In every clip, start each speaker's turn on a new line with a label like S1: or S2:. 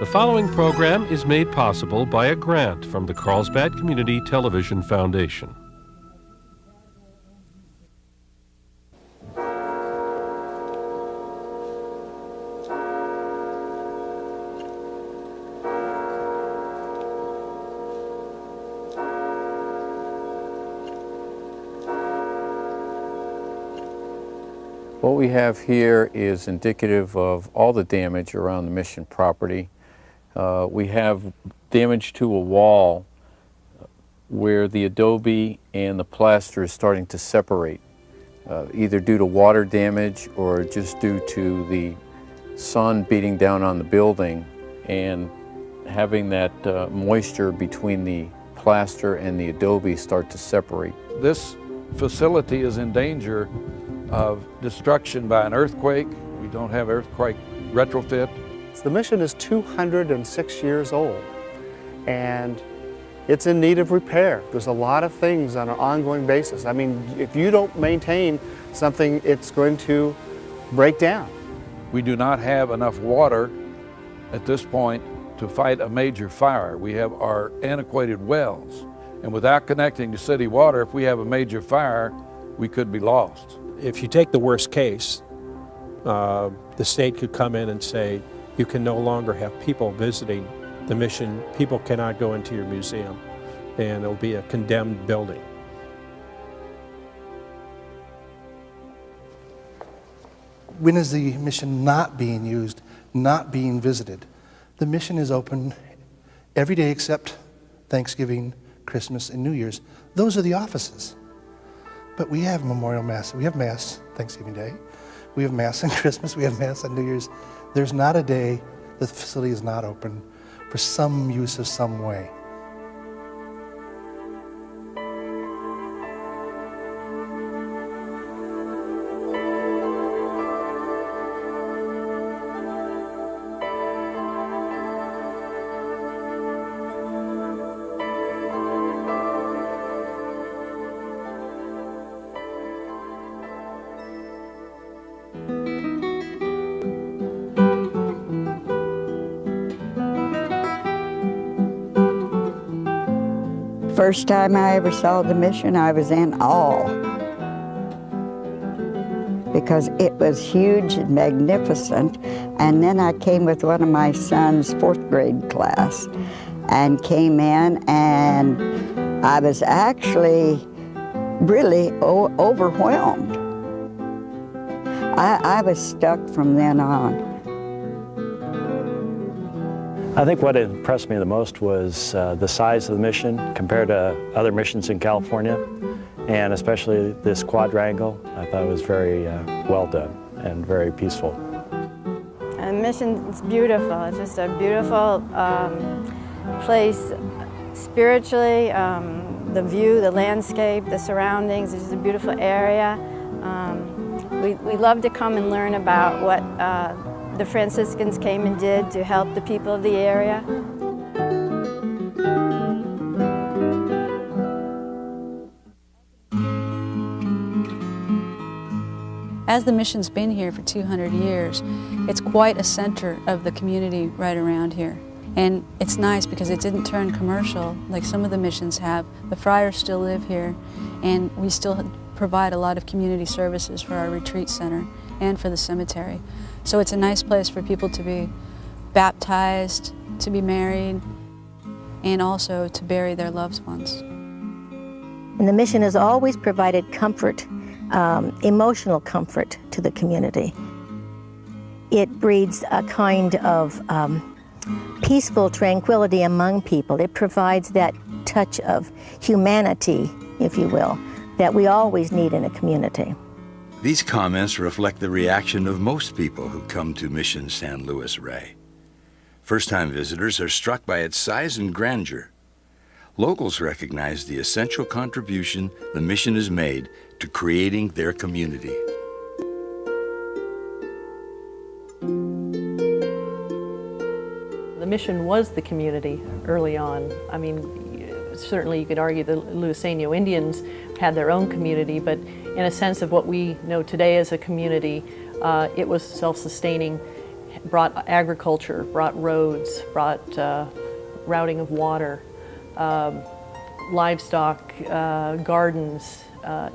S1: The following program is made possible by a grant from the Carlsbad Community Television Foundation.
S2: What we have here is indicative of all the damage around the Mission property. We have damage to a wall where the adobe and the plaster is starting to separate, either due to water damage or just due to the sun beating down on the building and having that moisture between the plaster and the adobe start to separate.
S3: This facility is in danger of destruction by an earthquake. We don't have earthquake retrofit.
S4: The Mission is 206 years old and it's in need of repair. There's a lot of things on an ongoing basis. I mean, if you don't maintain something, it's going to break down.
S3: We do not have enough water at this point to fight a major fire. We have our antiquated wells, and without connecting to city water, if we have a major fire, we could be lost.
S5: If you take the worst case, the state could come in and say, you can no longer have people visiting the Mission. People cannot go into your museum, and it'll be a condemned building.
S6: When is the Mission not being used, not being visited? The Mission is open every day except Thanksgiving, Christmas, and New Year's. Those are the offices. But we have Memorial Mass. We have Mass Thanksgiving Day. We have Mass on Christmas. We have Mass on New Year's. There's not a day the facility is not open for some use of some way.
S7: First time I ever saw the Mission, I was in awe because it was huge and magnificent. And then I came with one of my son's 4th grade class and came in, and I was actually really overwhelmed. I was stuck from then on.
S8: I think what impressed me the most was the size of the Mission compared to other missions in California, and especially this quadrangle. I thought it was very well done and very peaceful.
S9: The Mission's beautiful. It's just a beautiful place spiritually. The view, the landscape, the surroundings. It's just a beautiful area. We love to come and learn about what the Franciscans came and did to help the people of the area.
S10: As the Mission's been here for 200 years, it's quite a center of the community right around here. And it's nice because it didn't turn commercial like some of the missions have. The friars still live here, and we still provide a lot of community services for our retreat center and for the cemetery. So it's a nice place for people to be baptized, to be married, and also to bury their loved ones.
S11: And the Mission has always provided comfort, emotional comfort to the community. It breeds a kind of peaceful tranquility among people. It provides that touch of humanity, if you will, that we always need in a community.
S12: These comments reflect the reaction of most people who come to Mission San Luis Rey. First-time visitors are struck by its size and grandeur. Locals recognize the essential contribution the Mission has made to creating their community.
S13: The Mission was the community early on. I mean, certainly you could argue the Luiseno Indians had their own community, but in a sense of what we know today as a community, it was self-sustaining, brought agriculture, brought roads, brought routing of water, livestock, gardens,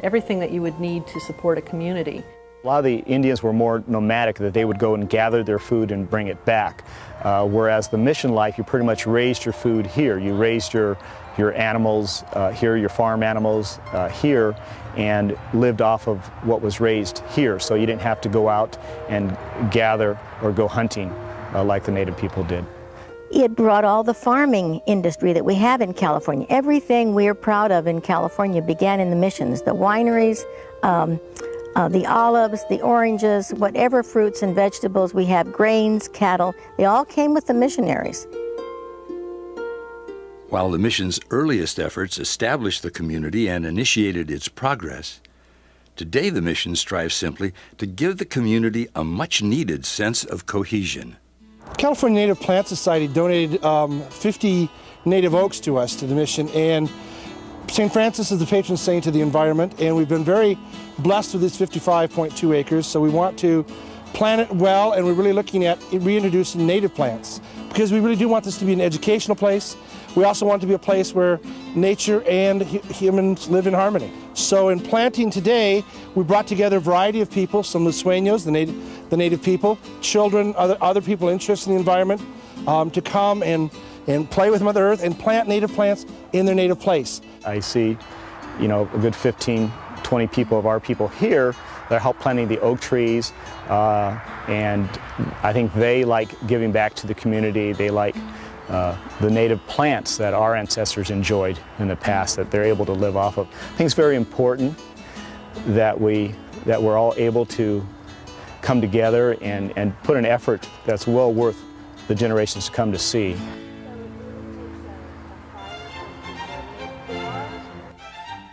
S13: everything that you would need to support a community.
S14: A lot of the Indians were more nomadic, that they would go and gather their food and bring it back. Whereas the mission life, you pretty much raised your food here. You raised your animals here, your farm animals here, and lived off of what was raised here. So you didn't have to go out and gather or go hunting like the native people did.
S11: It brought all the farming industry that we have in California. Everything we're proud of in California began in the missions. The wineries, the olives, the oranges, whatever fruits and vegetables we have, grains, cattle, they all came with the missionaries.
S12: While the mission's earliest efforts established the community and initiated its progress, today the mission strives simply to give the community a much-needed sense of cohesion.
S6: California Native Plant Society donated 50 native oaks to us, to the mission, and St. Francis is the patron saint of the environment, and we've been very blessed with this 55.2 acres, so we want to plant it well, and we're really looking at reintroducing native plants, because we really do want this to be an educational place. We also want it to be a place where nature and humans live in harmony. So in planting today, we brought together a variety of people, some Luispeños, the native people, children, other people interested in the environment, to come and play with Mother Earth and plant native plants in their native place.
S14: I see, a good 15, 20 people of our people here that help planting the oak trees, and I think they like giving back to the community. They like the native plants that our ancestors enjoyed in the past, that they're able to live off of. I think it's very important that we're all able to come together and put an effort that's well worth the generations to come to see.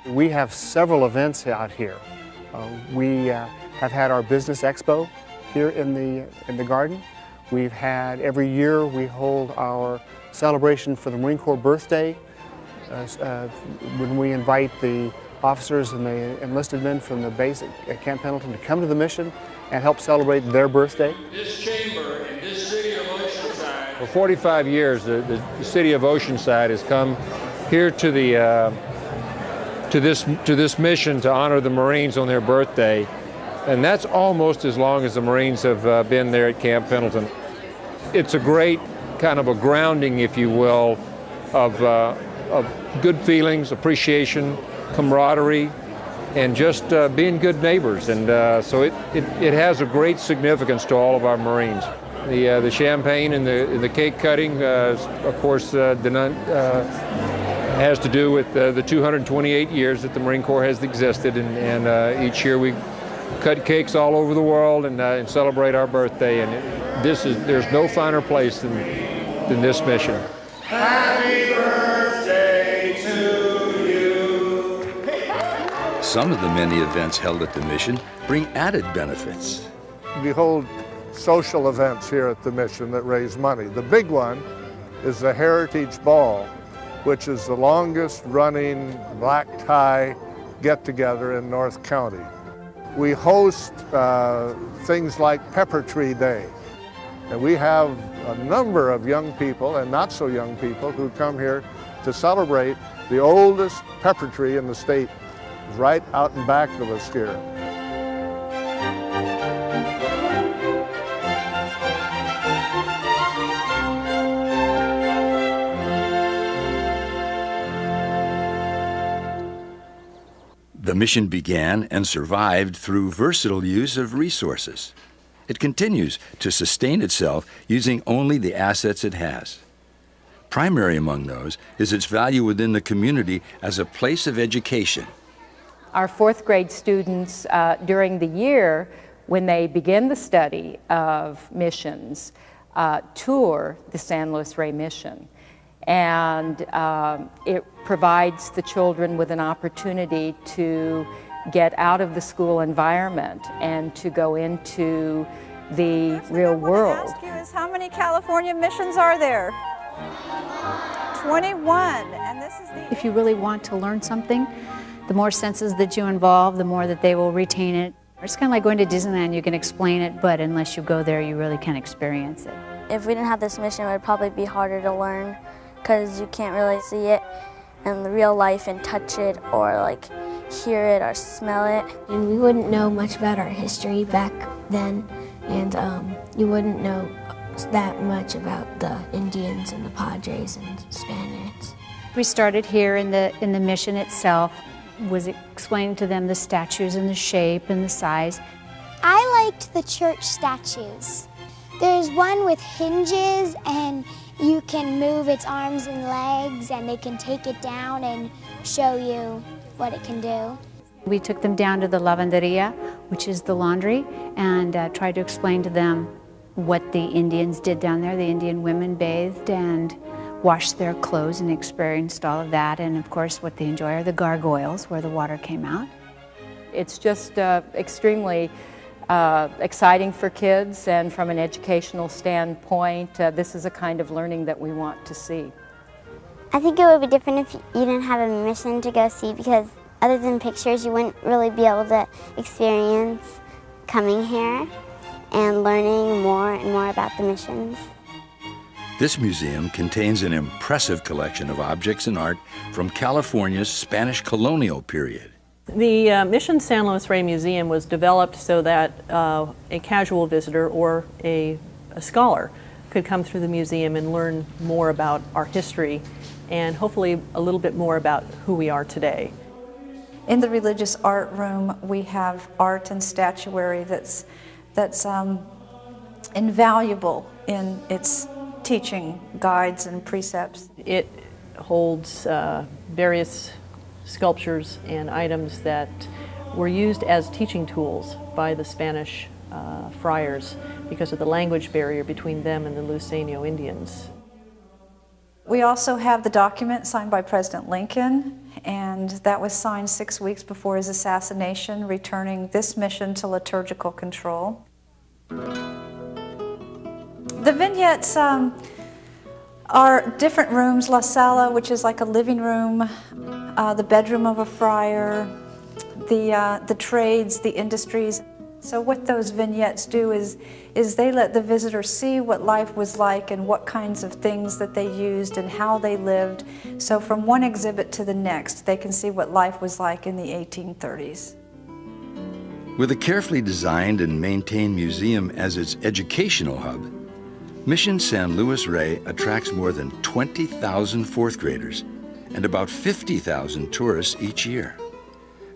S4: We have several events out here. We have had our business expo here in the garden. We've had, every year we hold our celebration for the Marine Corps birthday, when we invite the officers and the enlisted men from the base at Camp Pendleton to come to the mission and help celebrate their birthday.
S15: This chamber in this city of Oceanside. For 45 years, the city of Oceanside has come here to this mission to honor the Marines on their birthday, and that's almost as long as the Marines have been there at Camp Pendleton. It's a great kind of a grounding, if you will, of good feelings, appreciation, camaraderie, and just being good neighbors. And so it has a great significance to all of our Marines. The champagne and the cake cutting, of course, has to do with the 228 years that the Marine Corps has existed, and each year we cut cakes all over the world and celebrate our birthday. And there's no finer place than this mission. Happy birthday to you.
S12: Some of the many events held at the mission bring added benefits.
S16: We hold social events here at the mission that raise money. The big one is the Heritage Ball, which is the longest running black tie get-together in North County. We host things like Pepper Tree Day, and we have a number of young people and not so young people who come here to celebrate the oldest pepper tree in the state, right out in back of us here.
S12: The mission began and survived through versatile use of resources. It continues to sustain itself using only the assets it has. Primary among those is its value within the community as a place of education.
S17: Our fourth grade students, during the year, when they begin the study of missions, tour the San Luis Rey mission. And it provides the children with an opportunity to get out of the school environment and to go into the real world.
S18: What I ask you is, how many California missions are there? 21. And this is the...
S19: If you really want to learn something, the more senses that you involve, the more that they will retain it. It's kind of like going to Disneyland. You can explain it, but unless you go there, you really can't experience it.
S20: If we didn't have this mission, it would probably be harder to learn because you can't really see it in real life and touch it or like hear it or smell it.
S21: And we wouldn't know much about our history back then, and you wouldn't know that much about the Indians and the Padres and Spaniards.
S19: We started here in the mission itself, was explaining to them the statues and the shape and the size.
S22: I liked the church statues. There's one with hinges and you can move its arms and legs and they can take it down and show you what it can do.
S19: We took them down to the lavanderia, which is the laundry, and tried to explain to them what the Indians did down there. The Indian women bathed and washed their clothes and experienced all of that. And of course, what they enjoy are the gargoyles where the water came out.
S17: It's just extremely exciting for kids, and from an educational standpoint, this is a kind of learning that we want to see.
S22: I think it would be different if you didn't have a mission to go see, because other than pictures, you wouldn't really be able to experience coming here and learning more and more about the missions.
S12: This museum contains an impressive collection of objects and art from California's Spanish colonial period.
S13: The Mission San Luis Rey Museum was developed so that a casual visitor or a scholar could come through the museum and learn more about our history and hopefully a little bit more about who we are today.
S18: In the religious art room, we have art and statuary that's invaluable in its teaching guides and precepts.
S13: It holds various sculptures and items that were used as teaching tools by the Spanish friars because of the language barrier between them and the Luiseño Indians.
S18: We also have the document signed by President Lincoln, and that was signed 6 weeks before his assassination, returning this mission to liturgical control. The vignettes are different rooms: La Sala, which is like a living room, the bedroom of a friar, the trades, the industries. So what those vignettes do is they let the visitor see what life was like and what kinds of things that they used and how they lived. So from one exhibit to the next, they can see what life was like in the 1830s.
S12: With a carefully designed and maintained museum as its educational hub, Mission San Luis Rey attracts more than 20,000 fourth graders and about 50,000 tourists each year.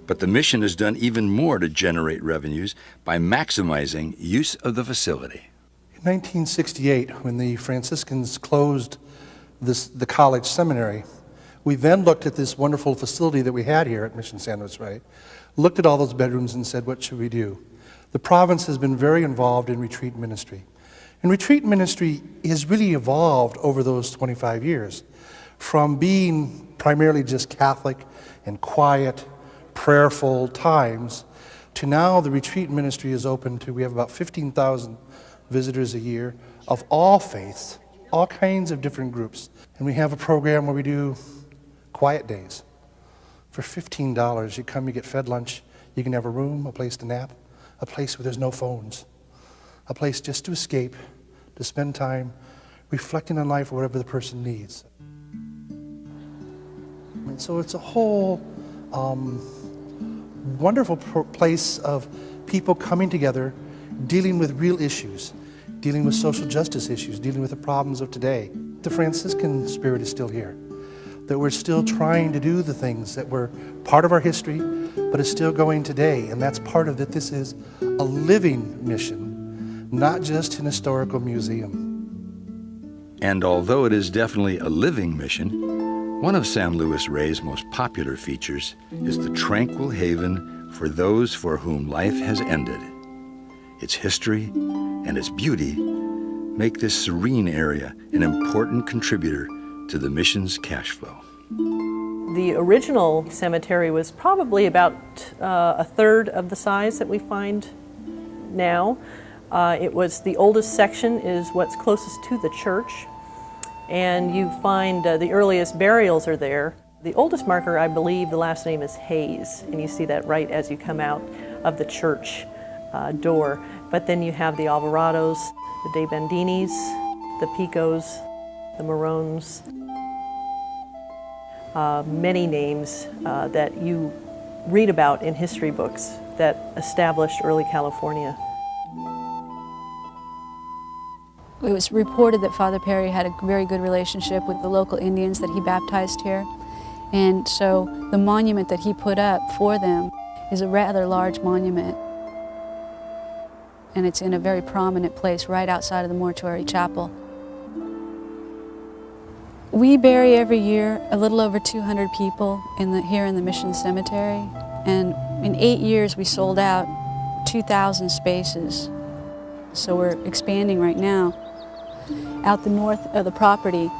S12: But the mission has done even more to generate revenues by maximizing use of the facility.
S6: In 1968, when the Franciscans closed the college seminary, we then looked at this wonderful facility that we had here at Mission San Luis Rey, looked at all those bedrooms and said, what should we do? The province has been very involved in retreat ministry. And retreat ministry has really evolved over those 25 years, from being primarily just Catholic and quiet, prayerful times, to now the retreat ministry is open to, we have about 15,000 visitors a year of all faiths, all kinds of different groups. And we have a program where we do quiet days. For $15, you come, you get fed lunch, you can have a room, a place to nap, a place where there's no phones, a place just to escape, to spend time reflecting on life or whatever the person needs. And so it's a whole wonderful place of people coming together, dealing with real issues, dealing with social justice issues, dealing with the problems of today. The Franciscan spirit is still here, that we're still trying to do the things that were part of our history, but is still going today. And that's part of that. This is a living mission, not just an historical museum.
S12: And although it is definitely a living mission, one of San Luis Rey's most popular features is the tranquil haven for those for whom life has ended. Its history and its beauty make this serene area an important contributor to the mission's cash flow.
S13: The original cemetery was probably about a third of the size that we find now. It was the oldest section is what's closest to the church, and you find the earliest burials are there. The oldest marker, I believe, the last name is Hayes, and you see that right as you come out of the church door. But then you have the Alvarados, the De Bendinis, the Picos, the Marones, many names that you read about in history books that established early California.
S10: It was reported that Father Perry had a very good relationship with the local Indians that he baptized here. And so the monument that he put up for them is a rather large monument. And it's in a very prominent place right outside of the mortuary chapel. We bury every year a little over 200 people here in the Mission Cemetery. And in 8 years we sold out 2,000 spaces. So we're expanding right now out the north of the property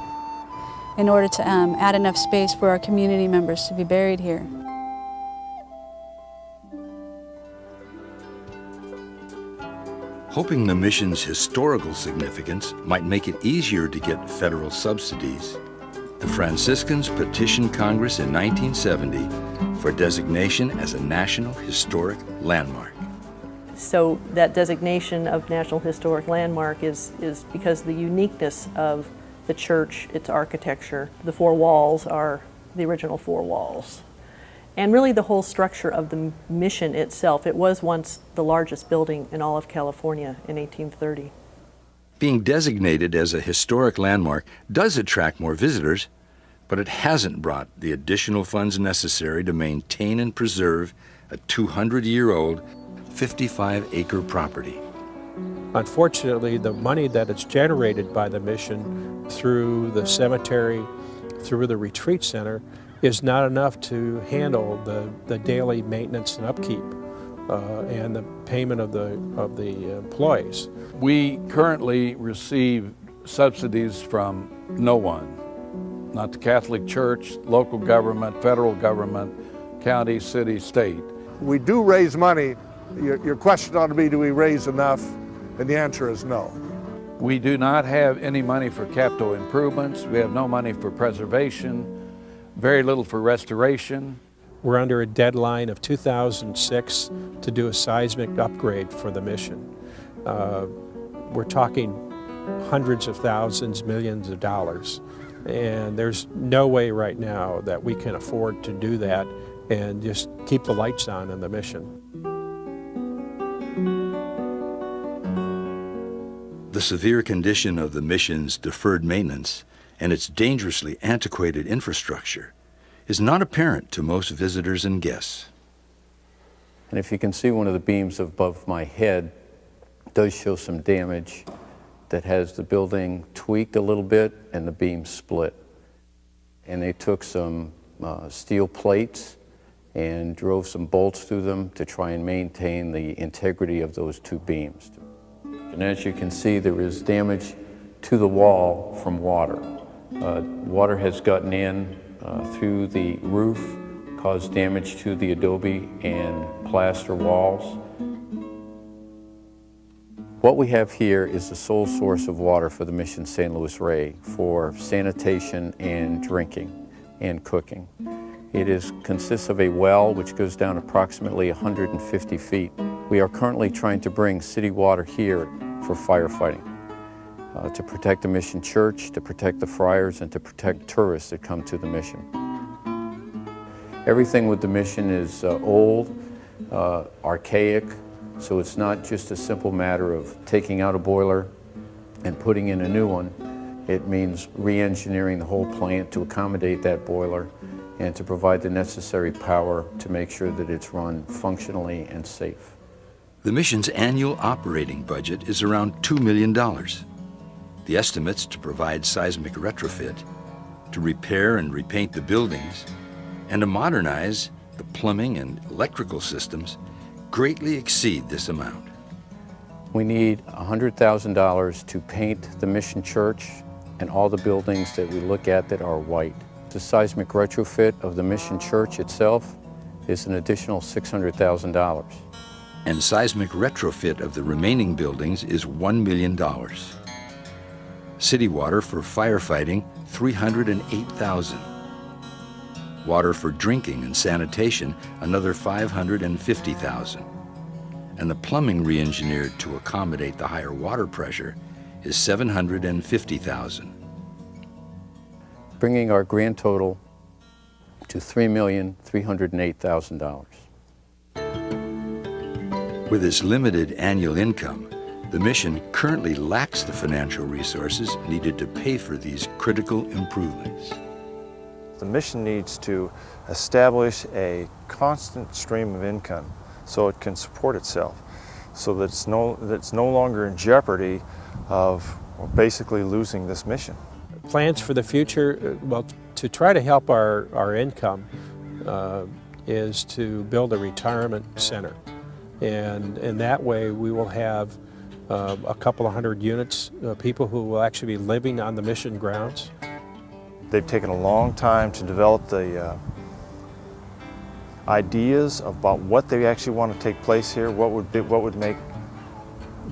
S10: in order to add enough space for our community members to be buried here.
S12: Hoping the mission's historical significance might make it easier to get federal subsidies, the Franciscans petitioned Congress in 1970 for designation as a National Historic Landmark.
S13: So that designation of National Historic Landmark is because of the uniqueness of the church, its architecture. The four walls are the original four walls. And really the whole structure of the mission itself. It was once the largest building in all of California in 1830.
S12: Being designated as a historic landmark does attract more visitors, but it hasn't brought the additional funds necessary to maintain and preserve a 200-year-old 55-acre property.
S5: Unfortunately, the money that is generated by the mission through the cemetery, through the retreat center, is not enough to handle the daily maintenance and upkeep and the payment of the employees.
S3: We currently receive subsidies from no one, not the Catholic Church, local government, federal government, county, city, state.
S16: We do raise money. Your question ought to be, do we raise enough? And the answer is no.
S3: We do not have any money for capital improvements. We have no money for preservation, very little for restoration.
S5: We're under a deadline of 2006 to do a seismic upgrade for the mission. We're talking hundreds of thousands, millions of dollars. And there's no way right now that we can afford to do that and just keep the lights on in the mission.
S12: The severe condition of the mission's deferred maintenance and its dangerously antiquated infrastructure is not apparent to most visitors and guests.
S1: And if you can see, one of the beams above my head does show some damage that has the building tweaked a little bit and the beam split. And they took some steel plates and drove some bolts through them to try and maintain the integrity of those two beams. And as you can see, there is damage to the wall from water. Water has gotten in through the roof, caused damage to the adobe and plaster walls. What we have here is the sole source of water for the Mission San Luis Rey for sanitation and drinking and cooking. It consists of a well which goes down approximately 150 feet. We are currently trying to bring city water here for firefighting, to protect the Mission Church, to protect the friars, and to protect tourists that come to the mission. Everything with the mission is old, archaic, so it's not just a simple matter of taking out a boiler and putting in a new one. It means re-engineering the whole plant to accommodate that boiler and to provide the necessary power to make sure that it's run functionally and safe.
S12: The mission's annual operating budget is around $2 million. The estimates to provide seismic retrofit, to repair and repaint the buildings, and to modernize the plumbing and electrical systems greatly exceed this amount.
S1: We need $100,000 to paint the Mission Church and all the buildings that we look at that are white. The seismic retrofit of the Mission Church itself is an additional $600,000.
S12: And seismic retrofit of the remaining buildings is $1 million. City water for firefighting, $308,000. Water for drinking and sanitation, another $550,000. and the plumbing re-engineered to accommodate the higher water pressure is $750,000.
S1: Bringing our grand total to $3,308,000.
S12: With its limited annual income, the mission currently lacks the financial resources needed to pay for these critical improvements.
S2: The mission needs to establish a constant stream of income so it can support itself, so that it's no longer in jeopardy of basically losing this mission.
S5: Plans for the future, well, to try to help our income is to build a retirement center. And in that way we will have a couple of hundred units, people who will actually be living on the mission grounds.
S2: They've taken a long time to develop the ideas about what they actually want to take place here, what would make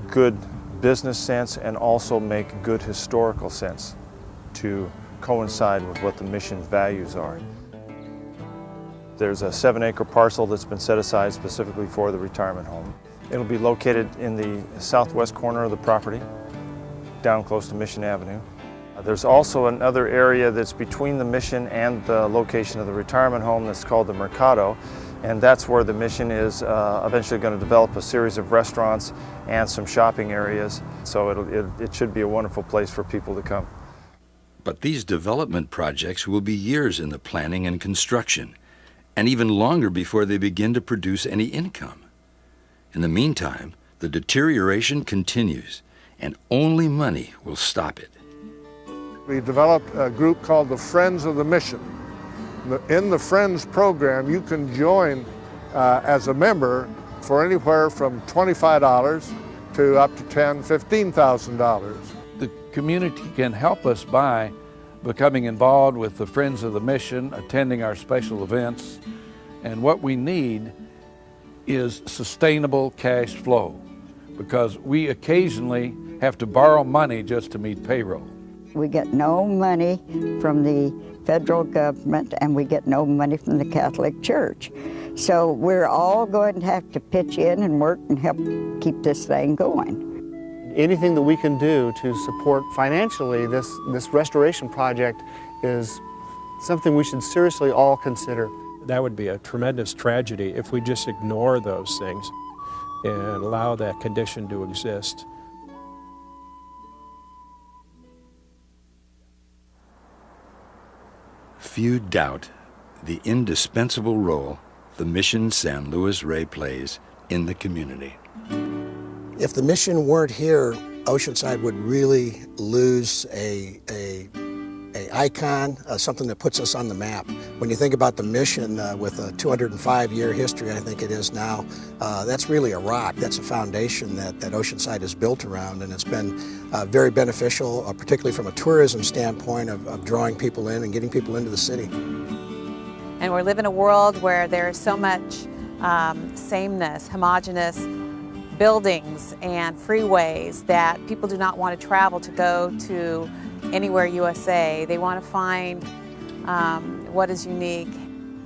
S2: good business sense and also make good historical sense to coincide with what the mission's values are. There's a 7-acre parcel that's been set aside specifically for the retirement home. It'll be located in the southwest corner of the property, down close to Mission Avenue. There's also another area that's between the mission and the location of the retirement home that's called the Mercado, and that's where the mission is eventually going to develop a series of restaurants and some shopping areas. So it should be a wonderful place for people to come.
S12: But these development projects will be years in the planning and construction, and even longer before they begin to produce any income. In the meantime, the deterioration continues, and only money will stop it.
S16: We developed a group called the Friends of the Mission. In the Friends program, you can join as a member for anywhere from $25 to up to $10,000, $15,000.
S3: The community can help us by becoming involved with the Friends of the Mission, attending our special events, and what we need is sustainable cash flow, because we occasionally have to borrow money just to meet payroll.
S7: We get no money from the federal government and we get no money from the Catholic Church. So we're all going to have to pitch in and work and help keep this thing going.
S4: Anything that we can do to support financially this restoration project is something we should seriously all consider.
S5: That would be a tremendous tragedy if we just ignore those things and allow that condition to exist.
S12: Few doubt the indispensable role the Mission San Luis Rey plays in the community.
S23: If the mission weren't here, Oceanside would really lose a icon, something that puts us on the map. When you think about the mission with a 205-year history, I think it is now, that's really a rock. That's a foundation that Oceanside is built around, and it's been very beneficial, particularly from a tourism standpoint of drawing people in and getting people into the city.
S24: And we live in a world where there is so much sameness, homogeneous buildings and freeways that people do not want to travel to go to anywhere USA. They want to find what is unique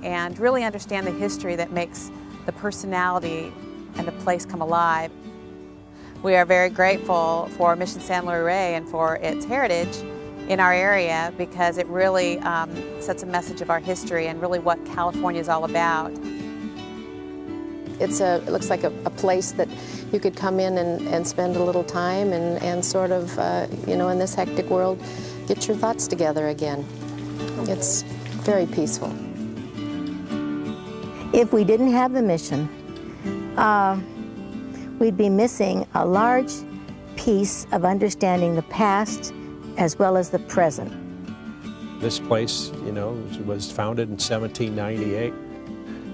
S24: and really understand the history that makes the personality and the place come alive. We are very grateful for Mission San Luis Rey and for its heritage in our area, because it really sets a message of our history and really what California is all about.
S25: It looks like a place that you could come in and spend a little time and sort of, in this hectic world, get your thoughts together again. It's very peaceful.
S11: If we didn't have the mission, we'd be missing a large piece of understanding the past as well as the present.
S5: This place, was founded in 1798,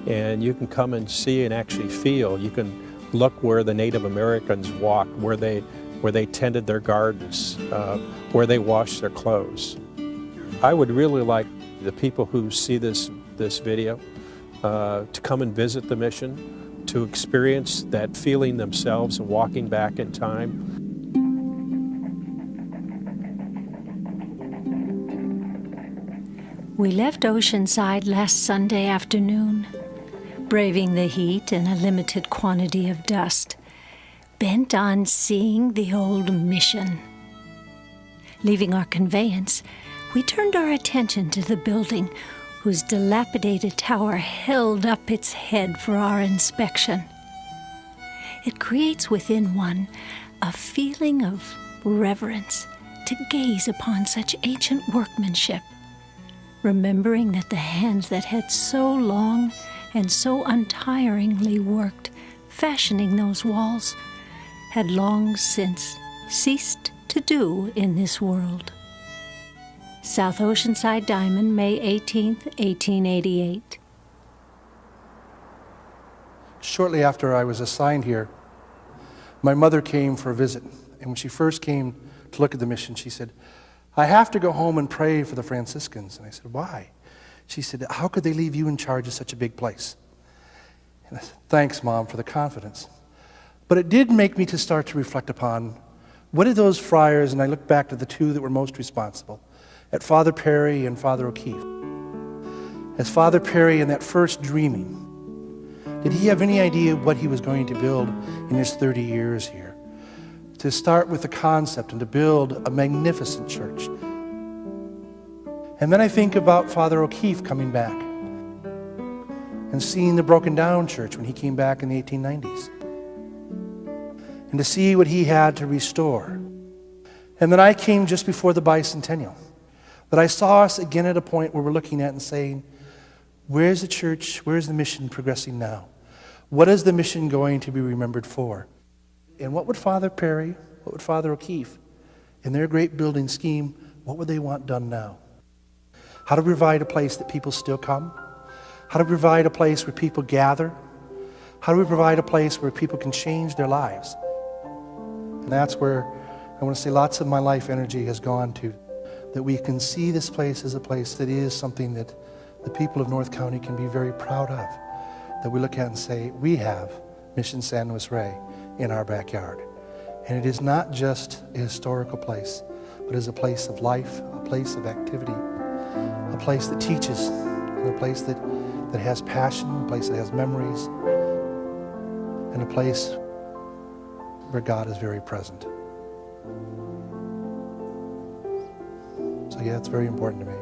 S5: and you can come and see and actually feel. You can look where the Native Americans walked, where they tended their gardens, where they washed their clothes. I would really like the people who see this video to come and visit the mission, to experience that feeling themselves and walking back in time.
S26: We left Oceanside last Sunday afternoon.
S8: braving the heat and a limited quantity of dust, bent on seeing the old mission. Leaving our conveyance, we turned our attention to the building whose dilapidated tower held up its head for our inspection. It creates within one a feeling of reverence to gaze upon such ancient workmanship, remembering that the hands that had so long and so untiringly worked fashioning those walls had long since ceased to do in this world. South Oceanside Diamond, May 18th, 1888.
S6: Shortly after I was assigned here, my mother came for a visit. And when she first came to look at the mission, she said, "I have to go home and pray for the Franciscans." And I said, "Why?" She said, "How could they leave you in charge of such a big place?" And I said, "Thanks, Mom, for the confidence." But it did make me to start to reflect upon what did those friars, and I look back to the two that were most responsible, at Father Perry and Father O'Keefe. As Father Perry in that first dreaming, did he have any idea what he was going to build in his 30 years here? To start with the concept and to build a magnificent church. And then I think about Father O'Keefe coming back and seeing the broken down church when he came back in the 1890s. And to see what he had to restore. And then I came just before the bicentennial. That I saw us again at a point where we're looking at and saying, where's the church, where's the mission progressing now? What is the mission going to be remembered for? And what would Father Perry, what would Father O'Keefe, in their great building scheme, what would they want done now? How to provide a place that people still come? How to provide a place where people gather? How do we provide a place where people can change their lives? And that's where I want to say lots of my life energy has gone to, that we can see this place as a place that is something that the people of North County can be very proud of. That we look at and say, we have Mission San Luis Rey in our backyard. And it is not just a historical place, but is a place of life, a place of activity, a place that teaches, and a place that has passion, a place that has memories, and a place where God is very present. So yeah, it's very important to me.